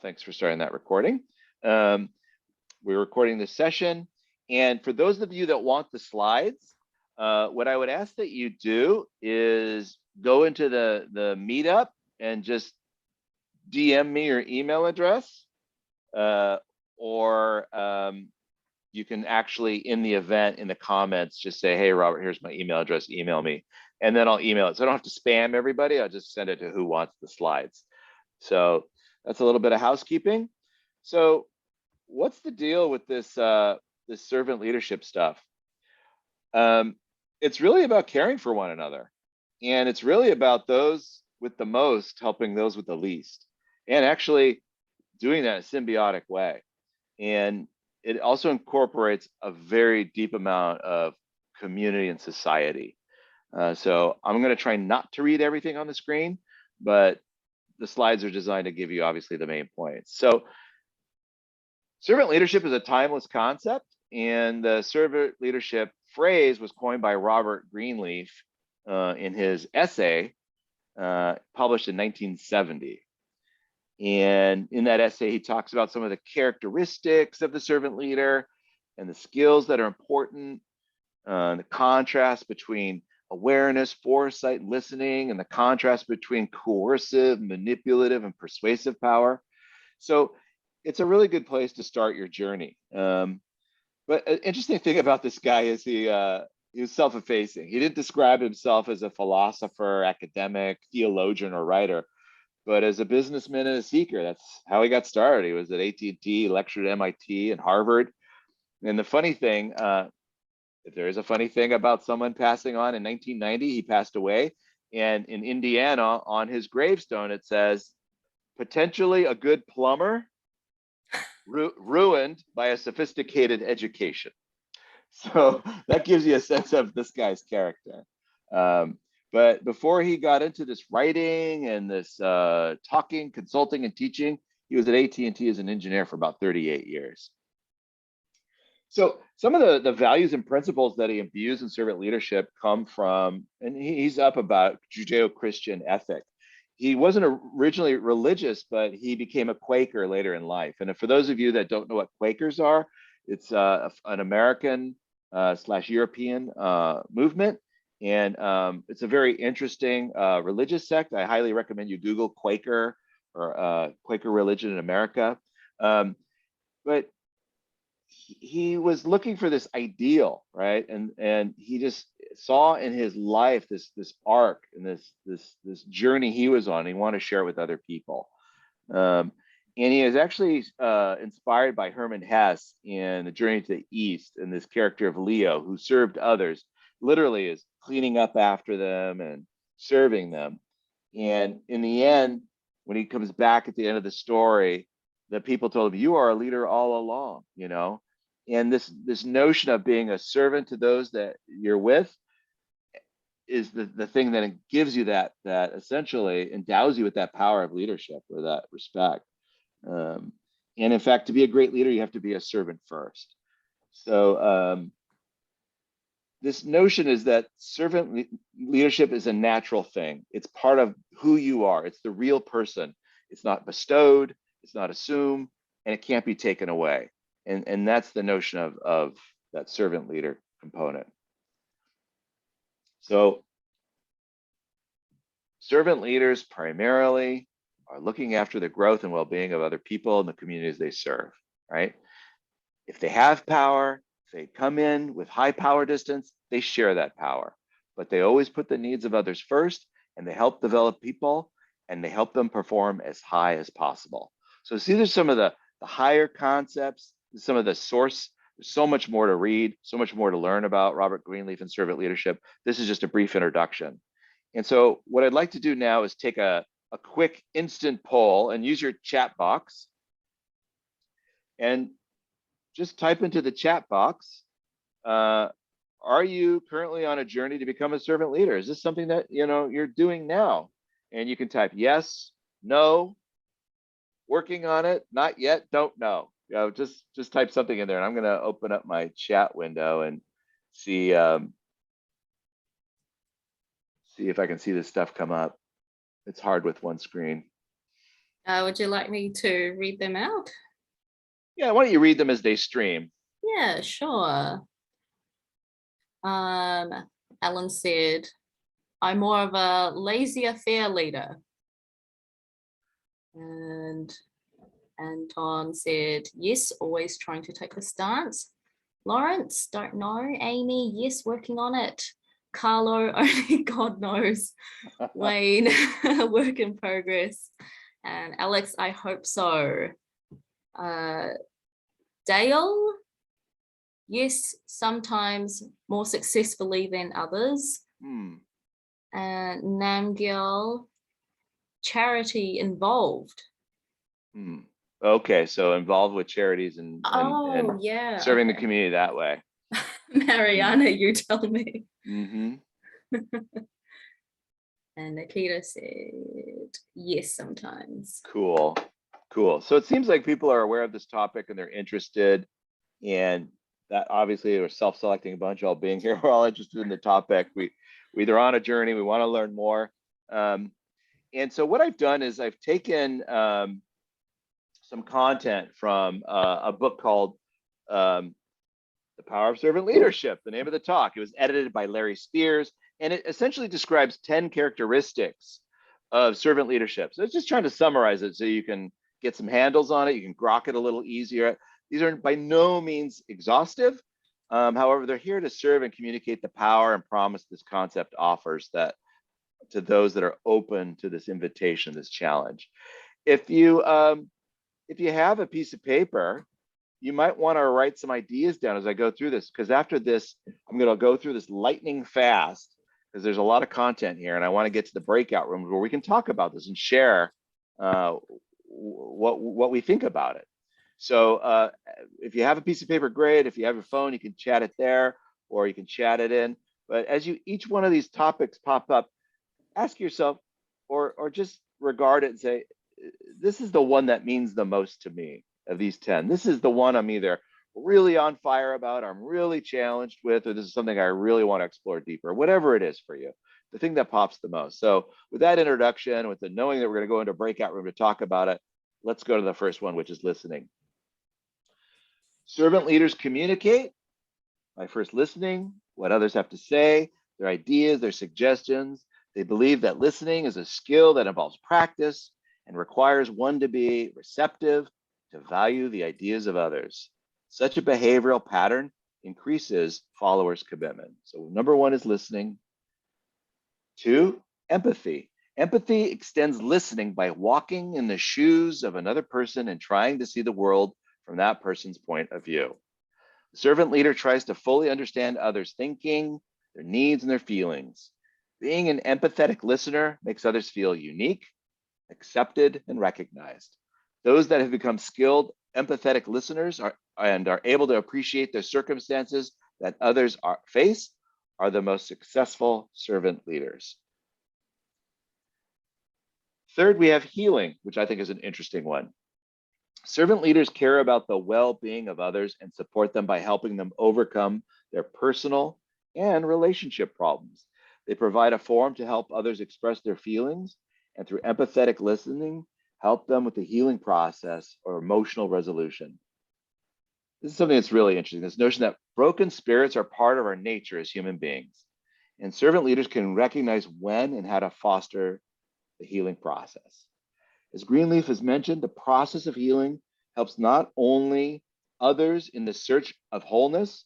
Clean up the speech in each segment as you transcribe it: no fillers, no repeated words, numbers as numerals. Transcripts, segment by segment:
Thanks for starting that recording. We're recording this session. And for those of you that want the slides, what I would ask that you do is go into the meetup and just DM me your email address, or you can actually, in the event, in the comments, just say, hey, Robert, here's my email address, email me. And then I'll email it. So I don't have to spam everybody. I'll just send it to who wants the slides. So that's a little bit of housekeeping. So what's the deal with this, this servant leadership stuff? It's really about caring for one another. And it's really about those with the most helping those with the least. And actually doing that in a symbiotic way. And it also incorporates a very deep amount of community and society. So I'm going to try not to read everything on the screen, but the slides are designed to give you obviously the main points. So servant leadership is a timeless concept, and the servant leadership phrase was coined by Robert Greenleaf in his essay published in 1970. And in that essay, he talks about some of the characteristics of the servant leader and the skills that are important, the contrast between awareness, foresight, listening, and the contrast between coercive, manipulative, and persuasive power. So it's a really good place to start your journey. But an interesting thing about this guy is he was self-effacing. He didn't describe himself as a philosopher, academic, theologian, or writer, but as a businessman and a seeker. That's how he got started. He was at AT&T, lectured at MIT and Harvard. And the funny thing, if there is a funny thing about someone passing on, in 1990, he passed away. And in Indiana, on his gravestone, it says, potentially a good plumber, ruined by a sophisticated education. So that gives you a sense of this guy's character. But before he got into this writing and this talking, consulting, and teaching, he was at AT&T as an engineer for about 38 years. So some of the values and principles that he imbues in servant leadership come from, and he's up about Judeo-Christian ethic. He wasn't originally religious, but he became a Quaker later in life. And for those of you that don't know what Quakers are, it's an American / European movement. And it's a very interesting religious sect. I highly recommend you Google Quaker or Quaker religion in America. But he was looking for this ideal, right? And he just saw in his life this arc and this journey he was on. He wanted to share it with other people. And he is actually inspired by Hermann Hesse in The Journey to the East, and this character of Leo, who served others, literally is cleaning up after them and serving them. And in the end, when he comes back at the end of the story, the people told him, you are a leader all along, you know? And this notion of being a servant to those that you're with is the thing that gives you that essentially endows you with that power of leadership or that respect. And in fact, to be a great leader, you have to be a servant first. So this notion is that servant leadership is a natural thing. It's part of who you are. It's the real person. It's not bestowed, it's not assumed, and it can't be taken away. And that's the notion of that servant leader component. So servant leaders primarily are looking after the growth and well-being of other people in the communities they serve, right? If they have power, if they come in with high power distance, they share that power. But they always put the needs of others first, and they help develop people, and they help them perform as high as possible. So see, there's some of the higher concepts, some of the source. There's so much more to read, so much more to learn about Robert Greenleaf and servant leadership. This is just a brief introduction. And so what I'd like to do now is take a quick instant poll and use your chat box and just type into the chat box, are you currently on a journey to become a servant leader? Is this something that you're doing now? And you can type yes, no, working on it, not yet, don't know. Just type something in there, and I'm going to open up my chat window and see if I can see this stuff come up. It's hard with one screen. Would you like me to read them out? Yeah, why don't you read them as they stream? Yeah, sure. Alan said, I'm more of a lazy affair leader. And Anton said, yes, always trying to take the stance. Lawrence, don't know. Amy, yes, working on it. Carlo, only God knows. Wayne, work in progress. And Alex, I hope so. Dale, yes, sometimes more successfully than others. And Namgyal, charity involved. Okay, so involved with charities and yeah, serving okay. the community that way. Mariana, you tell me. Mm-hmm. And Nikita said, yes, sometimes. Cool. So it seems like people are aware of this topic and they're interested, and that obviously we're self-selecting a bunch all being here. We're all interested in the topic. We're on a journey. We want to learn more. And so what I've done is I've taken some content from a book called The Power of Servant Leadership, the name of the talk. It was edited by Larry Spears, and it essentially describes 10 characteristics of servant leadership. So it's just trying to summarize it so you can get some handles on it. You can grok it a little easier. These are by no means exhaustive. However, they're here to serve and communicate the power and promise this concept offers that to those that are open to this invitation, this challenge. If you have a piece of paper, you might want to write some ideas down as I go through this, because after this, I'm going to go through this lightning fast because there's a lot of content here, and I want to get to the breakout rooms where we can talk about this and share what we think about it. So if you have a piece of paper, great. If you have your phone, you can chat it there, or you can chat it in. But as each one of these topics pop up, ask yourself, or just regard it and say, this is the one that means the most to me of these 10. This is the one I'm either really on fire about, I'm really challenged with, or this is something I really want to explore deeper, whatever it is for you, the thing that pops the most. So with that introduction, with the knowing that we're going to go into a breakout room to talk about it, let's go to the first one, which is listening. Servant leaders communicate by first listening what others have to say, their ideas, their suggestions. They believe that listening is a skill that involves practice and requires one to be receptive, to value the ideas of others. Such a behavioral pattern increases followers' commitment. So number one is listening. 2, empathy. Empathy extends listening by walking in the shoes of another person and trying to see the world from that person's point of view. The servant leader tries to fully understand others' thinking, their needs, and their feelings. Being an empathetic listener makes others feel unique, accepted, and recognized. Those that have become skilled, empathetic listeners are able to appreciate the circumstances that others face are the most successful servant leaders. Third, we have healing, which I think is an interesting one. Servant leaders care about the well-being of others and support them by helping them overcome their personal and relationship problems. They provide a forum to help others express their feelings, and through empathetic listening, help them with the healing process or emotional resolution. This is something that's really interesting, this notion that broken spirits are part of our nature as human beings, and servant leaders can recognize when and how to foster the healing process. As Greenleaf has mentioned, the process of healing helps not only others in the search of wholeness,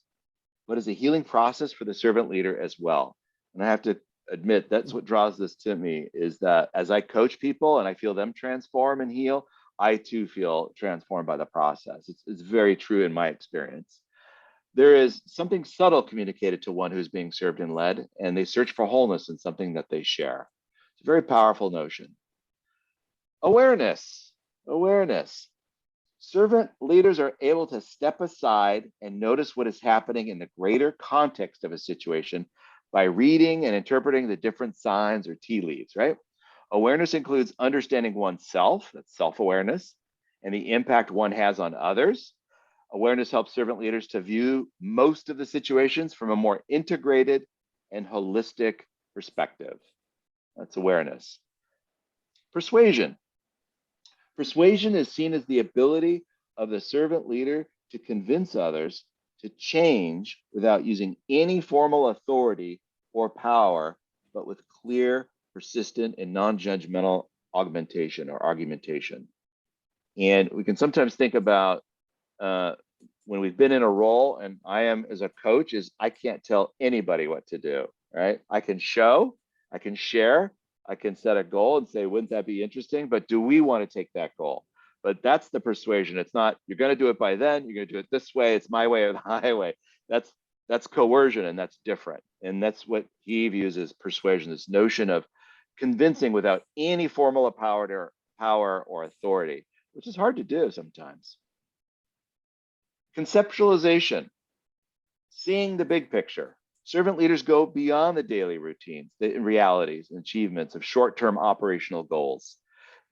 but as a healing process for the servant leader as well. And I have to admit, that's what draws this to me, is that as I coach people and I feel them transform and heal, I too feel transformed by the process. It's very true in my experience. There is something subtle communicated to one who's being served and led, and they search for wholeness in something that they share. It's a very powerful notion. Awareness. Servant leaders are able to step aside and notice what is happening in the greater context of a situation by reading and interpreting the different signs or tea leaves, right? Awareness includes understanding oneself, that's self-awareness, and the impact one has on others. Awareness helps servant leaders to view most of the situations from a more integrated and holistic perspective. That's awareness. Persuasion. Persuasion is seen as the ability of the servant leader to convince others to change without using any formal authority or power, but with clear, persistent, and non-judgmental augmentation or argumentation. And we can sometimes think about when we've been in a role, and I am as a coach, is I can't tell anybody what to do, right? I can show, I can share, I can set a goal and say, wouldn't that be interesting? But do we want to take that goal? But that's the persuasion. It's not, you're going to do it by then, you're going to do it this way, it's my way or the highway. That's coercion, and that's different. And that's what he views as persuasion, this notion of convincing without any formal power or authority, which is hard to do sometimes. Conceptualization, seeing the big picture. Servant leaders go beyond the daily routines, the realities and achievements of short-term operational goals.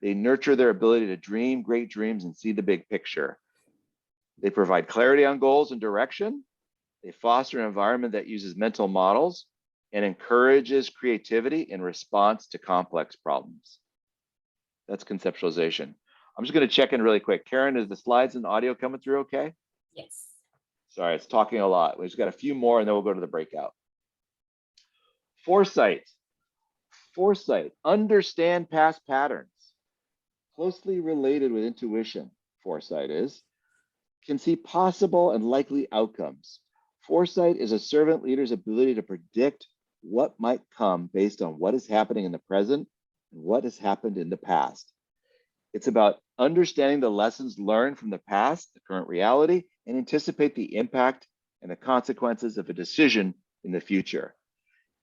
They nurture their ability to dream great dreams and see the big picture. They provide clarity on goals and direction. They foster an environment that uses mental models and encourages creativity in response to complex problems. That's conceptualization. I'm just going to check in really quick. Karen, is the slides and audio coming through okay? Yes. Sorry, it's talking a lot. We've got a few more and then we'll go to the breakout. Foresight. Foresight, understand past patterns. Closely related with intuition, foresight is, can see possible and likely outcomes. Foresight is a servant leader's ability to predict what might come based on what is happening in the present and what has happened in the past. It's about understanding the lessons learned from the past, the current reality, and anticipate the impact and the consequences of a decision in the future.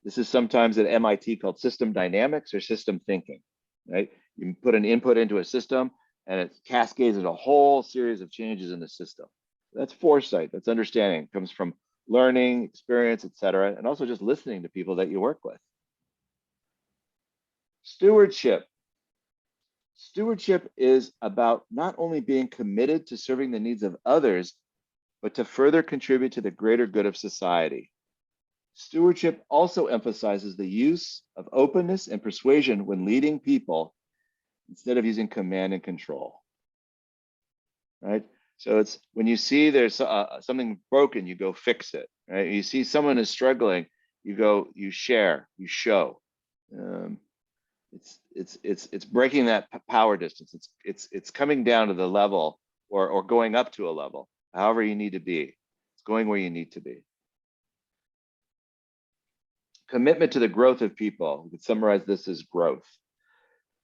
This is sometimes at MIT called system dynamics or system thinking, right? You put an input into a system and it cascades in a whole series of changes in the system. That's foresight, that's understanding. It comes from learning, experience, et cetera, and also just listening to people that you work with. Stewardship. Stewardship is about not only being committed to serving the needs of others, but to further contribute to the greater good of society. Stewardship also emphasizes the use of openness and persuasion when leading people instead of using command and control, right? So it's when you see there's something broken, you go fix it, right? You see someone is struggling, you go, you share, you show. It's breaking that power distance. It's coming down to the level or going up to a level, however you need to be. It's going where you need to be. Commitment to the growth of people. We could summarize this as growth.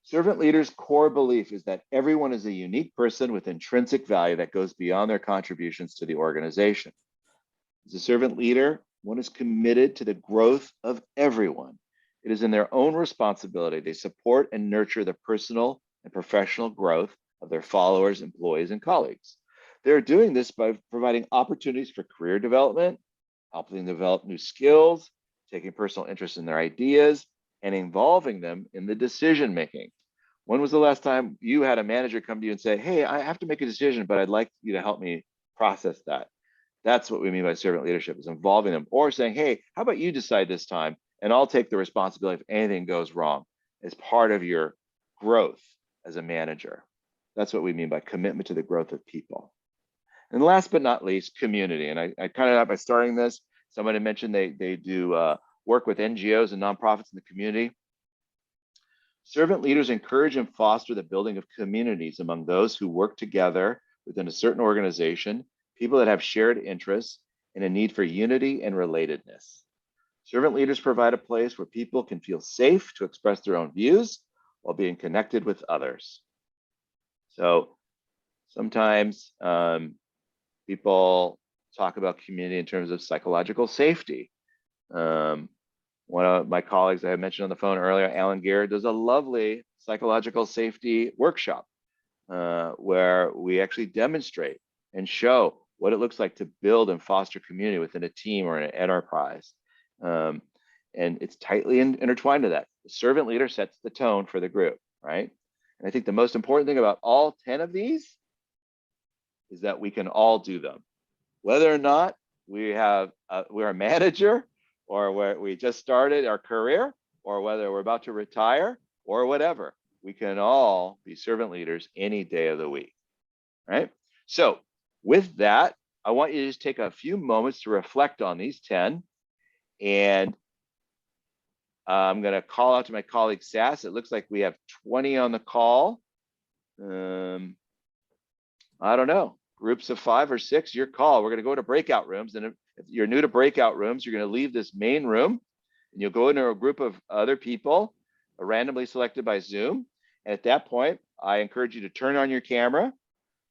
Servant leaders' core belief is that everyone is a unique person with intrinsic value that goes beyond their contributions to the organization. As a servant leader, one is committed to the growth of everyone. It is in their own responsibility. They support and nurture the personal and professional growth of their followers, employees, and colleagues. They're doing this by providing opportunities for career development, helping them develop new skills, taking personal interest in their ideas, and involving them in the decision making. When was the last time you had a manager come to you and say, hey, I have to make a decision, but I'd like you to help me process that? That's what we mean by servant leadership, is involving them, or saying, hey, how about you decide this time and I'll take the responsibility if anything goes wrong, as part of your growth as a manager. That's what we mean by commitment to the growth of people. And last but not least, community. And I kind of, by starting this, somebody mentioned they do work with NGOs and nonprofits in the community. Servant leaders encourage and foster the building of communities among those who work together within a certain organization, people that have shared interests and a need for unity and relatedness. Servant leaders provide a place where people can feel safe to express their own views while being connected with others. So sometimes people talk about community in terms of psychological safety. One of my colleagues I had mentioned on the phone earlier, Alan Gear, does a lovely psychological safety workshop where we actually demonstrate and show what it looks like to build and foster community within a team or an enterprise. And it's tightly intertwined to that. The servant leader sets the tone for the group, right? And I think the most important thing about all 10 of these is that we can all do them. Whether or not we're a manager, or where we just started our career, or whether we're about to retire, or whatever. we can all be servant leaders any day of the week, right? So with that, I want you to just take a few moments to reflect on these 10. And I'm going to call out to my colleague Sass. It looks like we have 20 on the call. I don't know, groups of 5 or 6, your call. We're going to go to breakout rooms. And if you're new to breakout rooms, you're going to leave this main room and you'll go into a group of other people randomly selected by Zoom. And at that point, I encourage you to turn on your camera,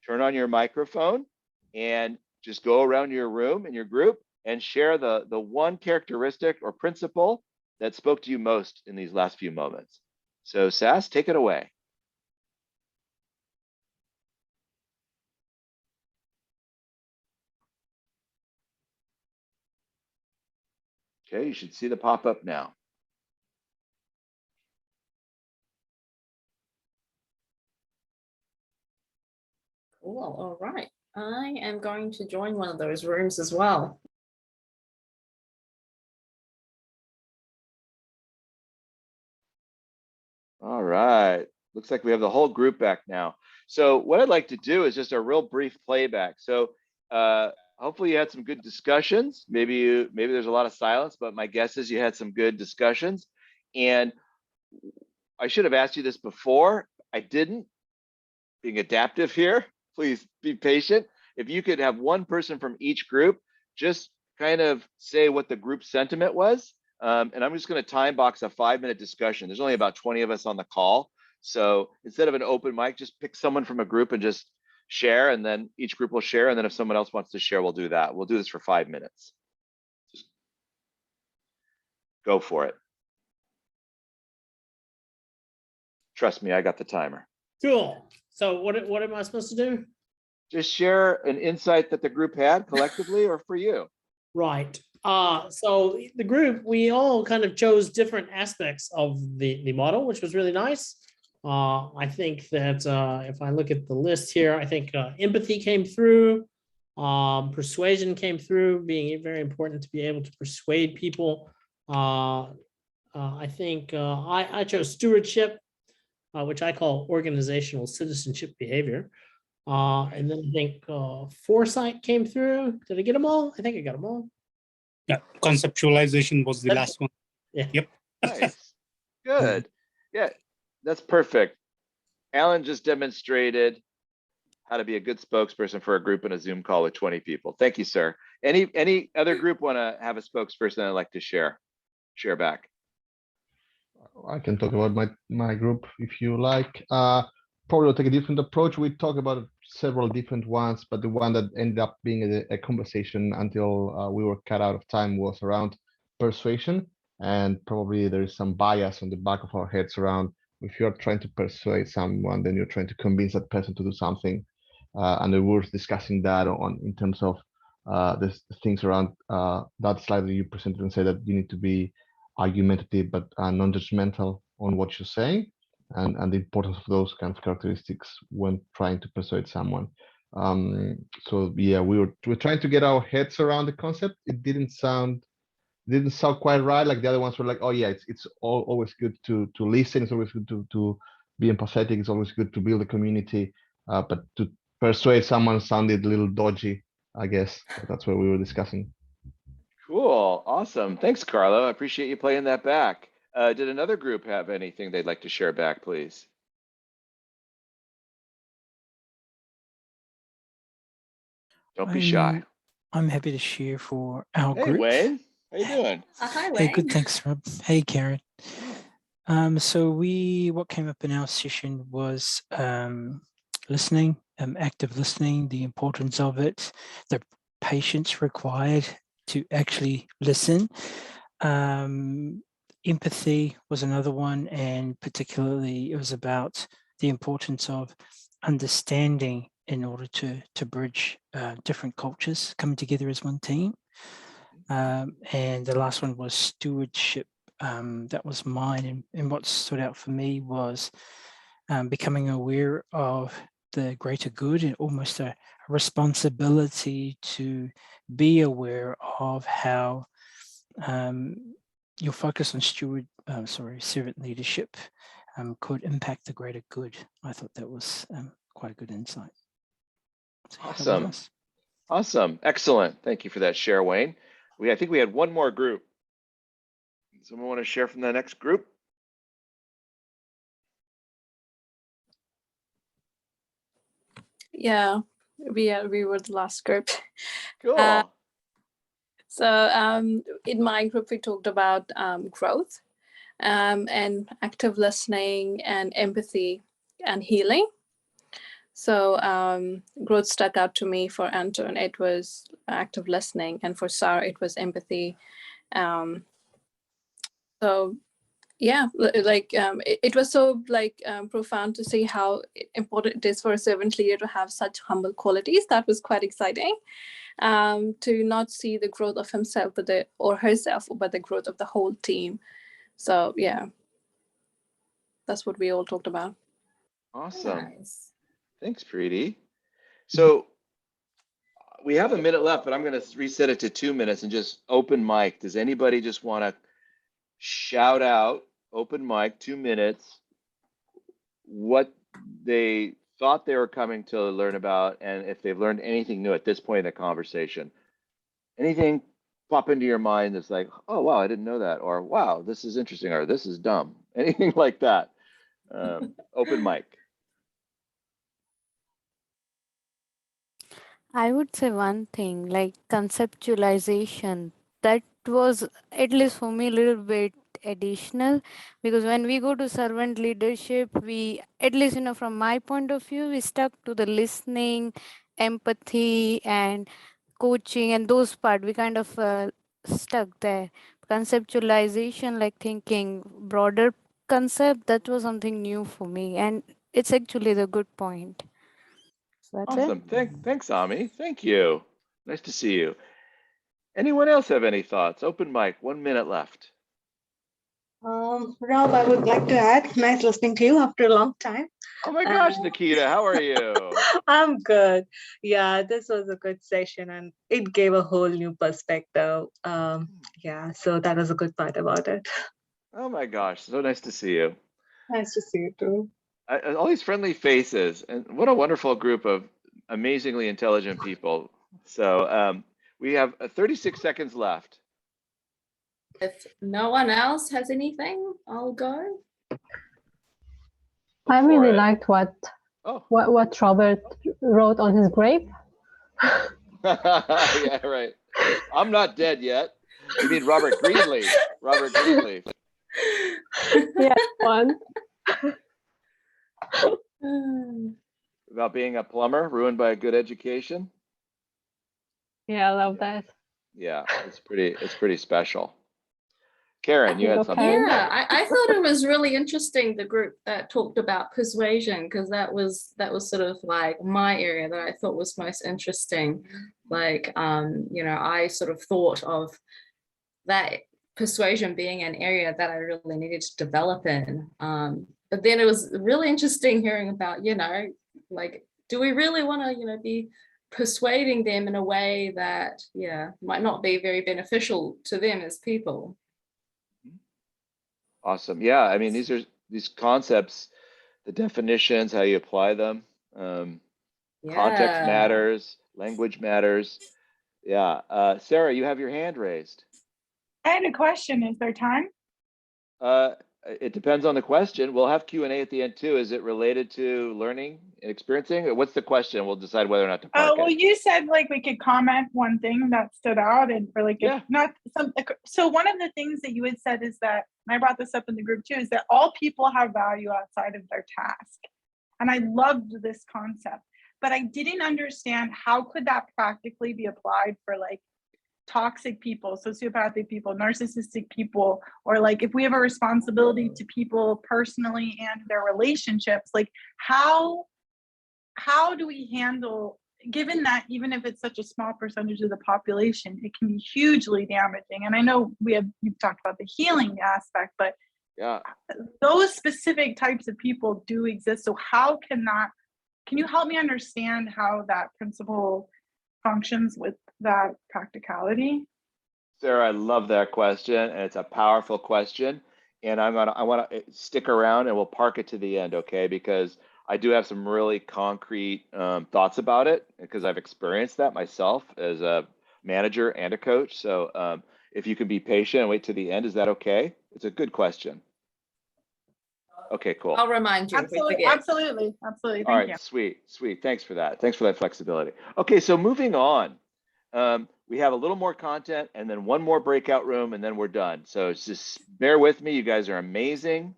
turn on your microphone, and just go around your room and your group and share the one characteristic or principle that spoke to you most in these last few moments. So Sass, take it away. Okay, you should see the pop-up now. Cool. All right. I am going to join one of those rooms as well. All right. Looks like we have the whole group back now. So what I'd like to do is just a real brief playback. So hopefully you had some good discussions. Maybe there's a lot of silence, but my guess is you had some good discussions. And I should have asked you this before. I didn't. Being adaptive here, please be patient. If you could have one person from each group, just kind of say what the group sentiment was. And I'm just going to time box a 5-minute discussion. There's only about 20 of us on the call. So instead of an open mic, just pick someone from a group and just share, and then each group will share. And then if someone else wants to share, we'll do that. We'll do this for 5 minutes. Just go for it. Trust me, I got the timer. Cool. So what am I supposed to do? Just share an insight that the group had collectively or for you. Right. So the group, we all kind of chose different aspects of the model, which was really nice. I think that if I look at the list here, I think empathy came through, persuasion came through, being very important to be able to persuade people. I think I chose stewardship, which I call organizational citizenship behavior. And then I think foresight came through. Did I get them all? I think I got them all. Yeah, conceptualization was the last one. Yeah. Yep. Nice. Good. Yeah, that's perfect. Alan just demonstrated how to be a good spokesperson for a group in a Zoom call with 20 people. Thank you, sir. Any other group want to have a spokesperson I'd like to share back? I can talk about my group if you like. Probably will take a different approach. We talk about several different ones, but the one that ended up being a conversation until we were cut out of time was around persuasion. And probably there is some bias on the back of our heads around if you're trying to persuade someone, then you're trying to convince that person to do something. And we were discussing that in terms of the things around that slide that you presented and said that you need to be argumentative but non-judgmental on what you're saying, and the importance of those kind of characteristics when trying to persuade someone. So yeah, we're trying to get our heads around the concept. It didn't sound quite right. Like the other ones were like, oh yeah, it's always good to listen. It's always good to be empathetic. It's always good to build a community. But to persuade someone sounded a little dodgy, I guess. That's what we were discussing. Cool. Awesome. Thanks, Carlo. I appreciate you playing that back. Did another group have anything they'd like to share back, please? Don't be shy. I'm happy to share for our Hey, group. Wayne. How you doing? Hi, Hey, Wayne. good, thanks, Rob. Hey, Karen. So what came up in our session was listening, active listening, the importance of it, the patience required to actually listen. Empathy was another one, and particularly it was about the importance of understanding in order to bridge different cultures coming together as one team. And the last one was stewardship. That was mine, and what stood out for me was becoming aware of the greater good and almost a responsibility to be aware of how your focus on servant leadership could impact the greater good. I thought that was quite a good insight. So, yeah, that was Awesome. nice. Awesome. Excellent. Thank you for that share, Wayne. I think we had one more group. Someone want to share from the next group? Yeah, we were the last group. Cool. So in my group, we talked about growth and active listening and empathy and healing. So growth stuck out to me. For Anton, it was active listening, and for Sarah, it was empathy. So yeah, it was so profound to see how important it is for a servant leader to have such humble qualities. That was quite exciting. To not see the growth of himself or herself, but the growth of the whole team. So yeah, that's what we all talked about. Awesome. Nice. Thanks, Preeti. So we have a minute left, but I'm going to reset it to 2 minutes and just open mic. Does anybody just want to shout out, open mic, 2 minutes, what they thought they were coming to learn about, and if they've learned anything new at this point in the conversation? Anything pop into your mind that's like, oh, wow, I didn't know that, or wow, this is interesting, or this is dumb, anything like that? Open mic. I would say one thing, like conceptualization. That was, at least for me, a little bit additional, because when we go to servant leadership, we, at least, from my point of view, we stuck to the listening, empathy, and coaching, and those part. We kind of stuck there. Conceptualization, like thinking broader concept, that was something new for me, and it's actually the good point. So that's it. Awesome. Thanks, Ami. Thank you. Nice to see you. Anyone else have any thoughts? Open mic, 1 minute left. Rob, I would like to add, nice listening to you after a long time. Oh my gosh, Nikita, how are you? I'm good. Yeah, this was a good session and it gave a whole new perspective. Yeah, so that was a good part about it. Oh my gosh, so nice to see you. Nice to see you too. All these friendly faces, and what a wonderful group of amazingly intelligent people. So we have 36 seconds left. If no one else has anything, I'll go. Go I for really it. liked what Oh. what Robert wrote on his grave. Yeah, right. I'm not dead yet. You mean Robert Greenleaf? Robert Greenleaf. Yeah, one. About being a plumber ruined by a good education. Yeah, I love that. Yeah, it's pretty special. Karen, you had something. Yeah, I thought it was really interesting, the group that talked about persuasion, because that was sort of like my area that I thought was most interesting. Like I sort of thought of that persuasion being an area that I really needed to develop in. But then it was really interesting hearing about, like, do we really want to, be persuading them in a way that, might not be very beneficial to them as people? Awesome. Yeah, I mean, these concepts, the definitions, how you apply them, context matters, language matters. Yeah. Sarah, you have your hand raised. I had a question. Is there time? It depends on the question. We'll have Q&A at the end too. Is it related to learning and experiencing? What's the question? We'll decide whether or not to park well, it. you said like we could comment one thing that stood out, and for like not some. So one of the things that you had said is that, and I brought this up in the group too, is that all people have value outside of their task. And I loved this concept, but I didn't understand how could that practically be applied for like toxic people, sociopathic people, narcissistic people, or like if we have a responsibility to people personally and their relationships, like how do we handle, given that even if it's such a small percentage of the population, it can be hugely damaging. And I know you've talked about the healing aspect, but those specific types of people do exist. So how can you help me understand how that principle functions with that practicality? Sarah, I love that question, and it's a powerful question. and I want to stick around and we'll park it to the end, okay? Because I do have some really concrete thoughts about it because I've experienced that myself as a manager and a coach. So if you can be patient and wait to the end, is that okay? It's a good question. Okay, cool. I'll remind you if we Absolutely, forget. absolutely, absolutely. All Thank right, you. sweet. Thanks for that. Thanks for that flexibility. Okay, so moving on. We have a little more content and then one more breakout room and then we're done. So it's just bear with me. You guys are amazing.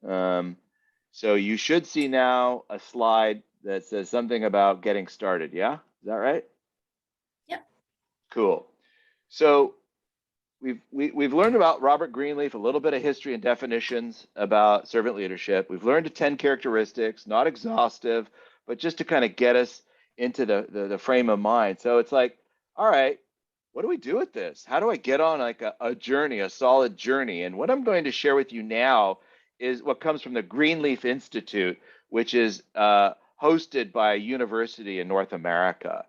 So you should see now a slide that says something about getting started. Yeah, is that right? Yep. Cool. So we've learned about Robert Greenleaf, a little bit of history and definitions about servant leadership. We've learned the 10 characteristics, not exhaustive, but just to kind of get us into the frame of mind. So it's like, all right, what do we do with this? How do I get on like a journey, a solid journey? And what I'm going to share with you now is what comes from the Greenleaf Institute, which is hosted by a university in North America.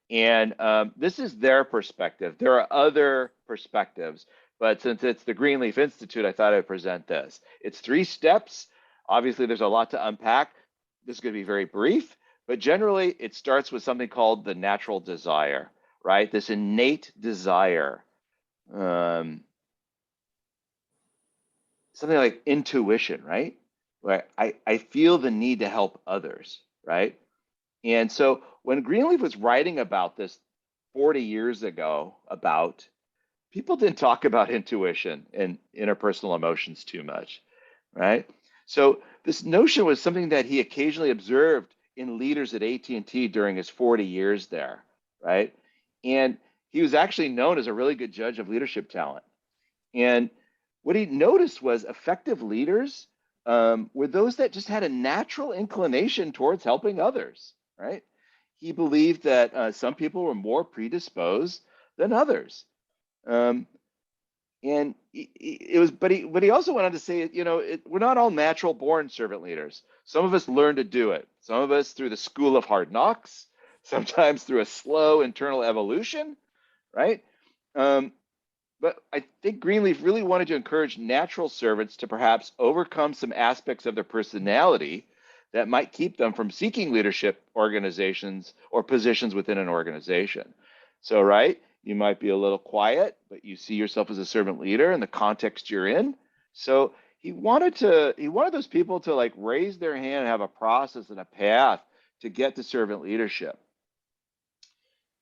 And this is their perspective. There are other perspectives, but since it's the Greenleaf Institute, I thought I'd present this. It's 3 steps. Obviously, there's a lot to unpack. This is going to be very brief, but generally, it starts with something called the natural desire, right? This innate desire. Something like intuition, right? Where I feel the need to help others, right? And so when Greenleaf was writing about this 40 years ago, people didn't talk about intuition and interpersonal emotions too much, right? So this notion was something that he occasionally observed in leaders at AT&T during his 40 years there, right? And he was actually known as a really good judge of leadership talent. And what he noticed was effective leaders were those that just had a natural inclination towards helping others, right? He believed that some people were more predisposed than others. And but he also went on to say, we're not all natural born servant leaders. Some of us learn to do it. Some of us through the school of hard knocks, sometimes through a slow internal evolution, right? But I think Greenleaf really wanted to encourage natural servants to perhaps overcome some aspects of their personality that might keep them from seeking leadership organizations or positions within an organization. So, right, you might be a little quiet, but you see yourself as a servant leader in the context you're in. So he wanted those people to like raise their hand and have a process and a path to get to servant leadership.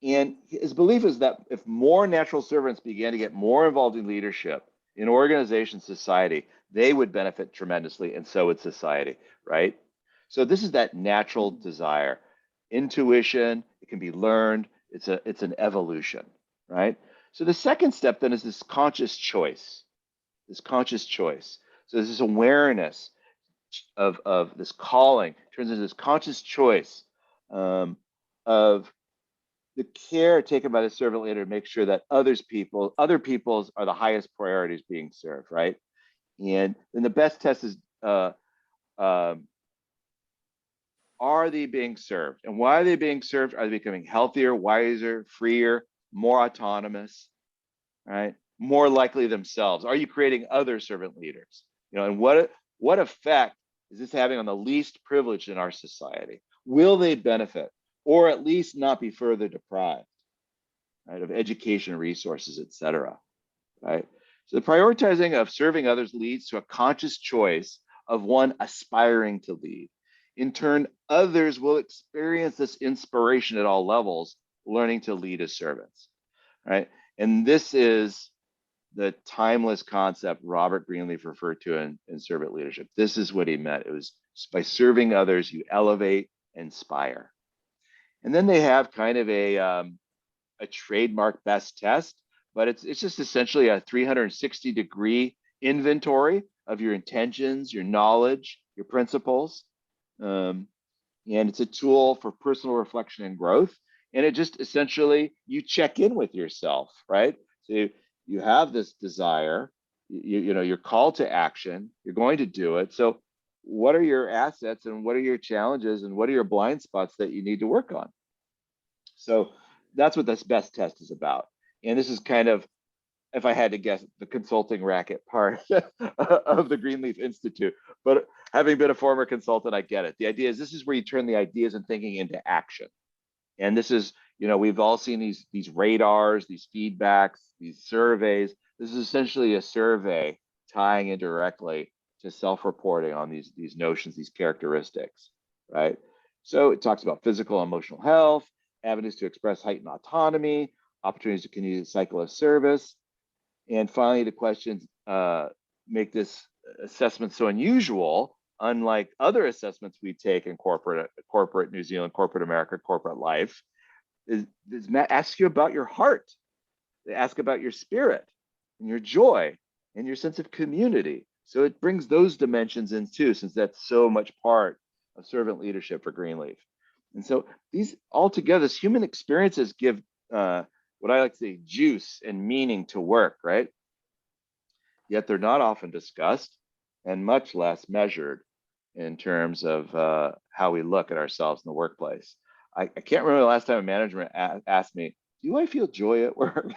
And his belief is that if more natural servants began to get more involved in leadership in organization, society, they would benefit tremendously, and so would society, right? So this is that natural desire. Intuition, it can be learned, it's an evolution, right? So the second step then is this conscious choice. So there's this awareness of this calling, turns into this conscious choice of the care taken by the servant leader to make sure that other people's are the highest priorities being served, right? And then the best test is, are they being served? And why are they being served? Are they becoming healthier, wiser, freer, more autonomous, right? More likely themselves? Are you creating other servant leaders? And what effect is this having on the least privileged in our society? Will they benefit? Or at least not be further deprived, right, of education, resources, etc. Right? So the prioritizing of serving others leads to a conscious choice of one aspiring to lead. In turn, others will experience this inspiration at all levels, learning to lead as servants, right? And this is the timeless concept Robert Greenleaf referred to in servant leadership. This is what he meant. It was by serving others, you elevate, inspire. And then they have kind of a trademark best test, but it's just essentially a 360-degree inventory of your intentions, your knowledge, your principles. And it's a tool for personal reflection and growth. And it just essentially, you check in with yourself, right? So you have this desire, your call to action, you're going to do it. So what are your assets and what are your challenges and what are your blind spots that you need to work on? So that's what this best test is about. And this is kind of if I had to guess, the consulting racket part of the Greenleaf Institute. But having been a former consultant, I get it. The idea is this is where you turn the ideas and thinking into action. And this is, you know, we've all seen these radars, these feedbacks, these surveys. This is essentially a survey tying in directly to self-reporting on these notions, these characteristics, right? So it talks about physical and emotional health, avenues to express heightened autonomy, opportunities to continue the cycle of service. And finally, the questions make this assessment so unusual, unlike other assessments we take in corporate New Zealand, corporate America, corporate life, is ask you about your heart. They ask about your spirit and your joy and your sense of community. So it brings those dimensions in too, since that's so much part of servant leadership for Greenleaf. And so these all together, this human experiences give what I like to say juice and meaning to work, right? Yet they're not often discussed and much less measured in terms of how we look at ourselves in the workplace. I can't remember the last time a manager asked me, do I feel joy at work?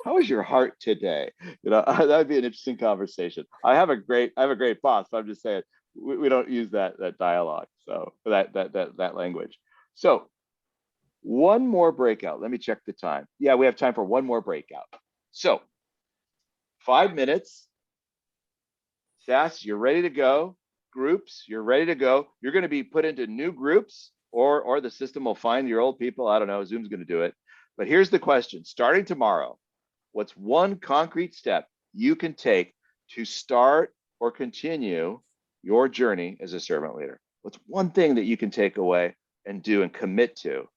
How is your heart today? You know, that would be an interesting conversation. I have a great boss, but I'm just saying we don't use that dialogue, so that language. So one more breakout. Let me check the time. Yeah, we have time for one more breakout. So 5 minutes. SAS, you're ready to go. Groups, you're ready to go. You're going to be put into new groups, or the system will find your old people. I don't know. Zoom's going to do it. But here's the question. Starting tomorrow, what's one concrete step you can take to start or continue your journey as a servant leader? What's one thing that you can take away and do and commit to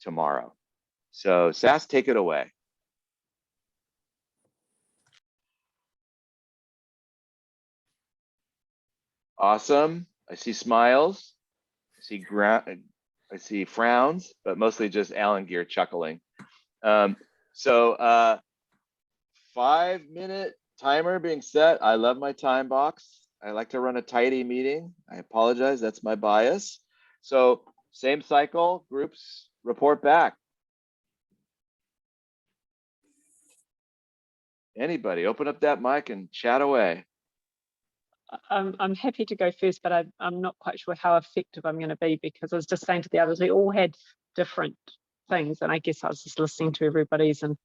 tomorrow? So SAS, take it away. Awesome. I see smiles. I see frowns, but mostly just Alan Gear chuckling. 5-minute timer being set. I love my time box. I like to run a tidy meeting. I apologize, that's my bias. So same cycle, groups report back. Anybody, open up that mic and chat away. I'm happy to go first, but I'm not quite sure how effective I'm going to be, because I was just saying to the others, we all had different things, and I guess I was just listening to everybody's and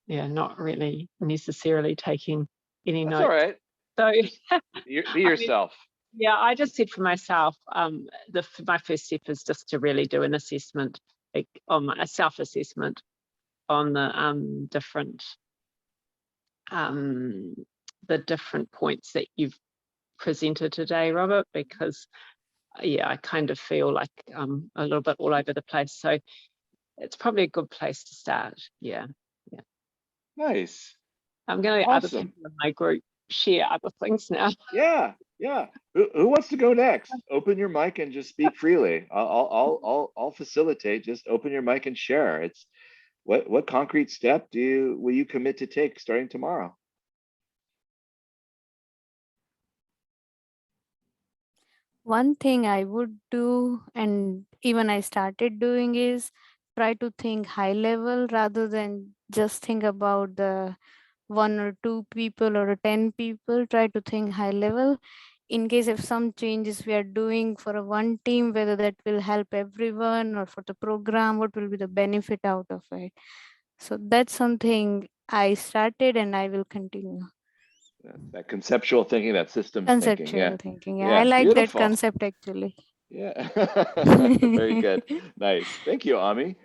yeah, not really necessarily taking any That's notes. all right. So be yourself. Yeah, I just said for myself, my first step is just to really do an assessment, like a self-assessment on the different points that you've presented today, Robert, because yeah, I kind of feel like I'm a little bit all over the place. So it's probably a good place to start. Yeah. Nice. I'm going to let other people in my group share other things now. Yeah. Who wants to go next? Open your mic and just speak freely. I'll facilitate. Just open your mic and share. It's what concrete step will you commit to take starting tomorrow? One thing I would do, and even I started doing, is try to think high level rather than just think about the 1 or 2 people or 10 people. Try to think high level in case if some changes we are doing for one team, whether that will help everyone or for the program, what will be the benefit out of it. So that's something I started and I will continue. That conceptual thinking, that systems Conceptual thinking. Yeah, I like beautiful. that concept actually. Yeah, very good. Nice. Thank you, Ami.